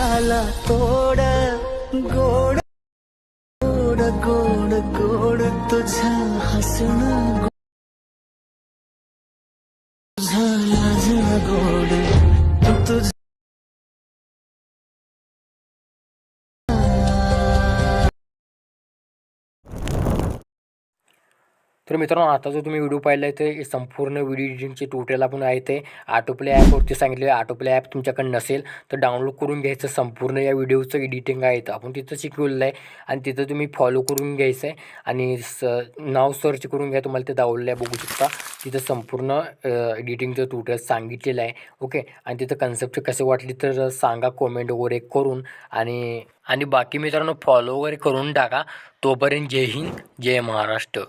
झाला तोड गोड गोड गोड गोड तुझं हसणं तुझं गोड तुझ तर मित्रांनो, आता जो तुम्ही व्हिडिओ पाहिला आहे ते संपूर्ण व्हिडिओ एडिटिंगचे ट्युटोरियल आपण आहे ते ऑटोप्ले ॲपवरती सांगितले. ऑटोप्ले ॲप तुमच्याकडे नसेल तर डाउनलोड करून घ्यायचं. संपूर्ण या व्हिडिओचं एडिटिंग आहे तर आपण तिथं शिकवलेलं आहे आणि तिथं तुम्ही फॉलो करून घ्यायचं आहे आणि नाव सर्च करून घ्या. तुम्हाला ते डाउनलोड आहे बघू शकता. तिथं संपूर्ण एडिटिंगचं ट्युटोरियल सांगितलेलं आहे. ओके, आणि तिथं कन्सेप्ट कसे वाटली तर सांगा कॉमेंट वगैरे करून. आणि बाकी मित्रांनो, फॉलो वगैरे करून टाका. तोपर्यंत जय हिंद, जय महाराष्ट्र.